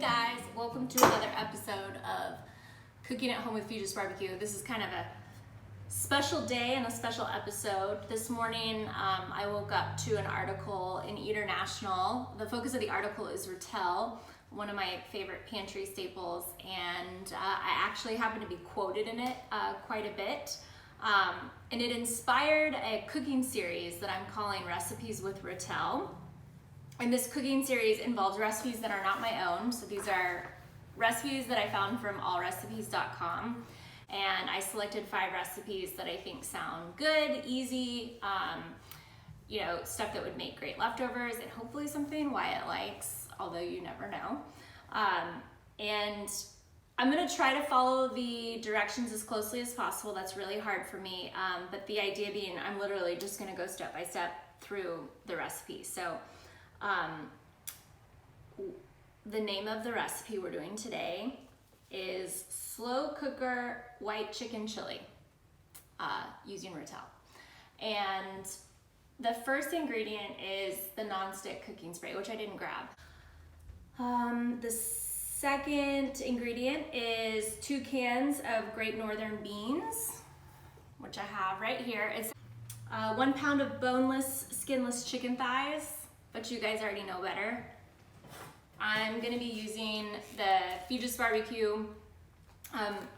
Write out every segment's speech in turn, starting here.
guys, welcome to another episode of Cooking at Home with FEGES-BBQ. This is kind of a special day and a special episode. This morning I woke up to an article in Eater National. The focus of the article is Rotel, one of my favorite pantry staples, and I actually happen to be quoted in it quite a bit. And it inspired a cooking series that I'm calling Recipes with Rotel. And this cooking series involves recipes that are not my own. So these are recipes that I found from allrecipes.com. And I selected 5 recipes that I think sound good, easy, stuff that would make great leftovers and hopefully something Wyatt likes, although you never know. And I'm gonna try to follow the directions as closely as possible. That's really hard for me. But the idea being I'm literally just gonna go step by step through the recipe. So the name of the recipe we're doing today is slow cooker white chicken chili using Rotel. And the first ingredient is the non-stick cooking spray, which I didn't grab. The second ingredient is 2 cans of Great Northern beans, which I have right here. It's 1 pound of boneless, skinless chicken thighs, but you guys already know better. I'm gonna be using the FEGES-BBQ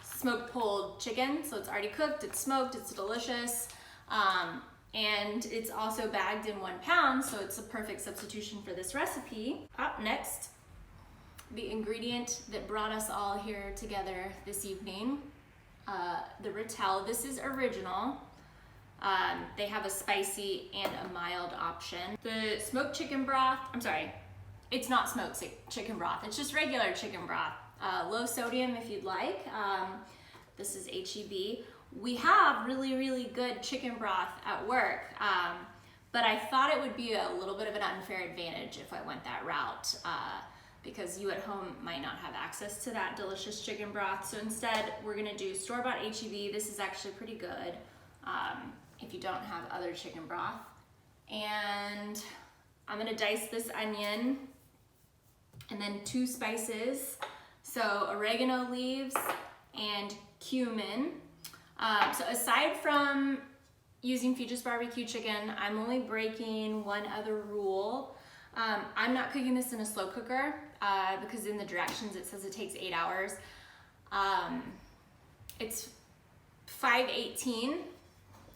smoked pulled chicken. So it's already cooked, it's smoked, it's delicious. And it's also bagged in 1 pound, so it's a perfect substitution for this recipe. Up next, the ingredient that brought us all here together this evening, the Rotel. This is original. They have a spicy and a mild option. The smoked chicken broth, it's not smoked chicken broth, it's just regular chicken broth. Low sodium if you'd like. This is HEB. We have really, really good chicken broth at work, but I thought it would be a little bit of an unfair advantage if I went that route, because you at home might not have access to that delicious chicken broth. So instead, we're gonna do store-bought HEB. This is actually pretty good if you don't have other chicken broth. And I'm gonna dice this onion and then 2 spices. So oregano leaves and cumin. So aside from using FEGES-BBQ chicken, I'm only breaking one other rule. I'm not cooking this in a slow cooker because in the directions it says it takes 8 hours. It's 5:18,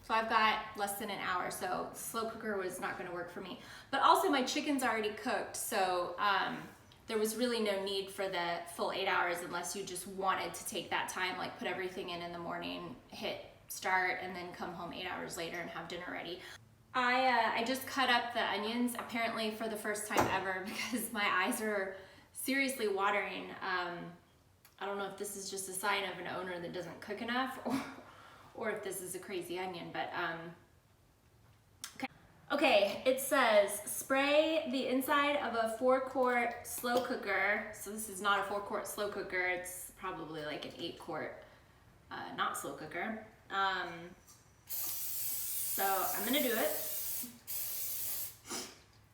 so I've got less than an hour, so slow cooker was not gonna work for me. But also my chicken's already cooked, so there was really no need for the full 8 hours unless you just wanted to take that time, like put everything in the morning, hit start, and then come home 8 hours later and have dinner ready. I just cut up the onions, apparently for the first time ever, because my eyes are seriously watering. I don't know if this is just a sign of an owner that doesn't cook enough, or if this is a crazy onion, but Okay, it says spray the inside of a 4-quart slow cooker. So this is not a 4-quart slow cooker, it's probably like an 8-quart not slow cooker. So I'm gonna do it.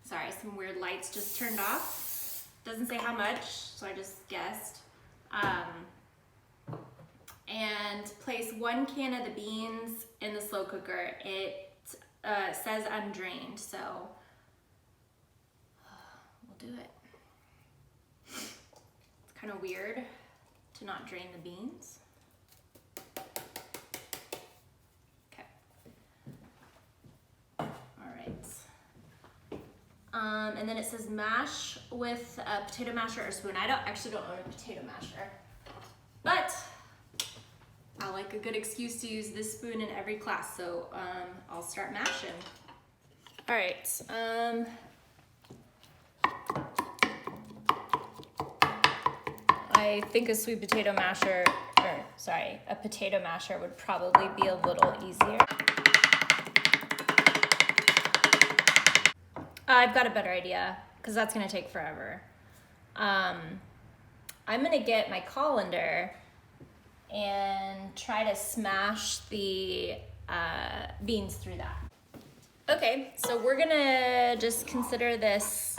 Sorry, some weird lights just turned off. Doesn't say how much, so I just guessed. And place 1 can of the beans in the slow cooker. It says undrained, so we'll do it. It's kind of weird to not drain the beans. Okay. All right. And then it says mash with a potato masher or spoon. I actually don't own a potato masher, but I like a good excuse to use this spoon in every class, so I'll start mashing. All right. I think a potato masher would probably be a little easier. I've got a better idea, because that's gonna take forever. I'm gonna get my colander and try to smash the beans through that. Okay, so we're gonna just consider this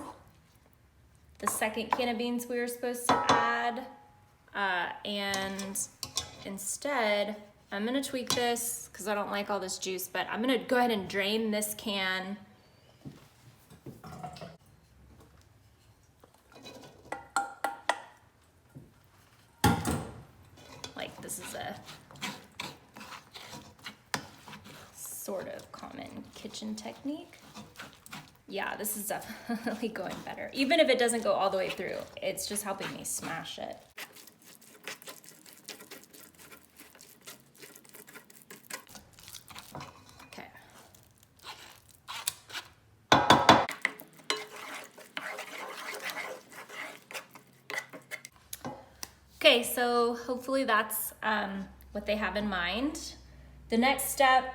the second can of beans we were supposed to add. And instead, I'm gonna tweak this because I don't like all this juice, but I'm gonna go ahead and drain this can. Like this is a sort of common kitchen technique. Yeah, this is definitely going better. Even if it doesn't go all the way through, it's just helping me smash it. Okay. Okay, so hopefully that's what they have in mind. The next step,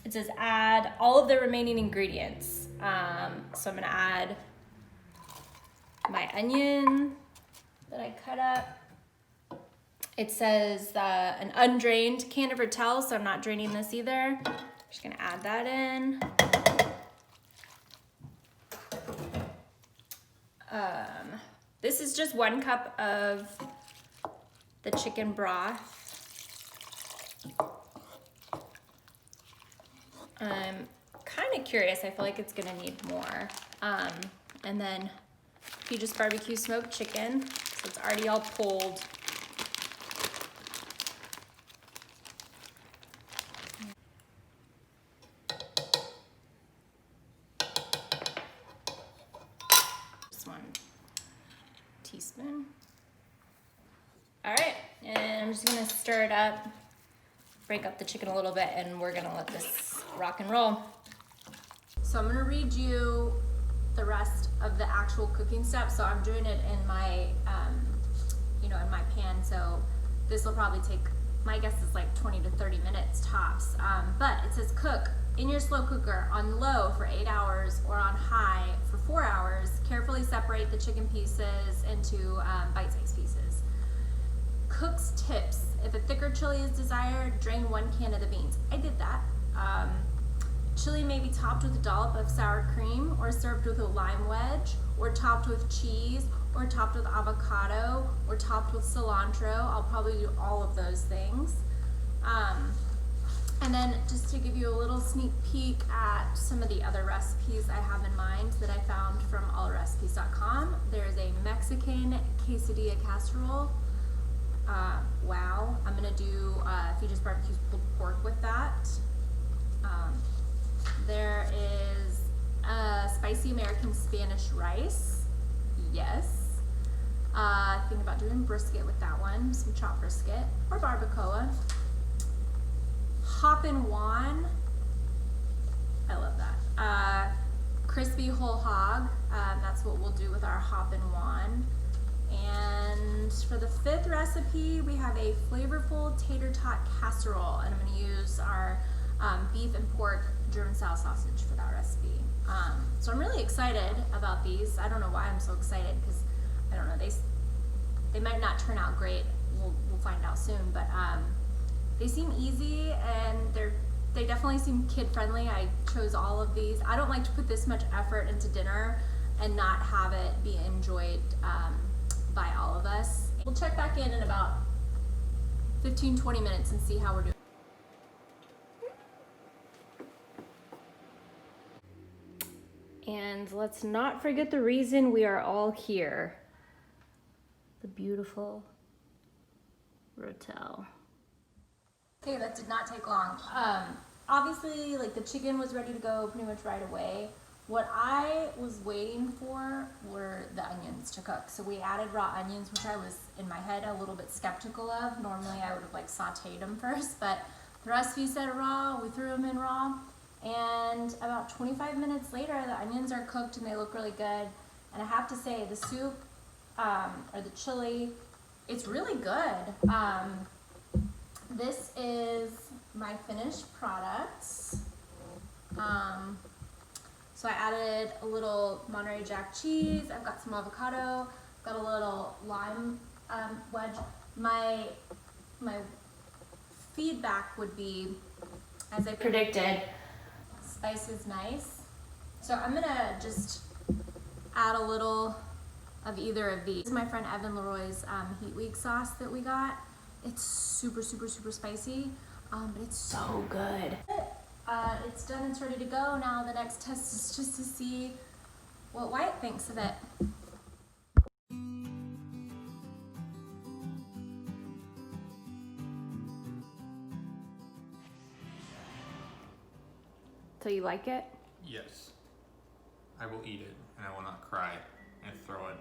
it says add all of the remaining ingredients. So I'm gonna add my onion that I cut up. It says an undrained can of Rotel, so I'm not draining this either. Just gonna add that in. This is just 1 cup of the chicken broth. I'm kind of curious. I feel like it's gonna need more. And then FEGES-BBQ smoked chicken. So it's already all pulled. Just 1 teaspoon. All right, and I'm just gonna stir it up, break up the chicken a little bit, and we're gonna let this rock and roll. So I'm gonna read you the rest of the actual cooking steps. So I'm doing it in my, in my pan. So this will probably take, my guess is like 20 to 30 minutes tops. But it says cook in your slow cooker on low for 8 hours or on high for 4 hours. Carefully separate the chicken pieces into bite-sized pieces. Cook's tips: if a thicker chili is desired, drain 1 can of the beans. I did that. Chili may be topped with a dollop of sour cream, or served with a lime wedge, or topped with cheese, or topped with avocado, or topped with cilantro. I'll probably do all of those things. And then just to give you a little sneak peek at some of the other recipes I have in mind that I found from allrecipes.com. There's a Mexican quesadilla casserole. Wow, I'm gonna do FEGES-BBQ pulled pork with that. There is spicy American Spanish rice. Yes. Thinking about doing brisket with that one, some chopped brisket or barbacoa. Hop and Juan. I love that. Crispy whole hog. That's what we'll do with our hop and Juan. And for the 5th recipe, we have a flavorful tater tot casserole, and I'm going to use our beef and pork German style sausage for that recipe. So I'm really excited about these. I don't know why I'm so excited, because I don't know, they might not turn out great. We'll find out soon, but they seem easy, and they definitely seem kid friendly. I chose all of these. I don't like to put this much effort into dinner and not have it be enjoyed by all of us. We'll check back in about 15-20 minutes and see how we're doing. And let's not forget the reason we are all here. The beautiful Rotel. Okay, that did not take long. Obviously, like, the chicken was ready to go pretty much right away. What I was waiting for were the onions to cook. So we added raw onions, which I was, in my head, a little bit skeptical of. Normally I would have like sauteed them first, but the recipe said raw, we threw them in raw. And about 25 minutes later, the onions are cooked and they look really good. And I have to say, the soup, or the chili, it's really good. This is my finished products. So I added a little Monterey Jack cheese. I've got some avocado. Got a little lime wedge. My feedback would be, as I predicted, spice is nice. So I'm gonna just add a little of either of these. This is my friend Evan Leroy's Heat Week sauce that we got. It's super, super, super spicy, but it's so good. It's done, it's ready to go. Now the next test is just to see what Wyatt thinks of it. So you like it? Yes. I will eat it, and I will not cry and throw it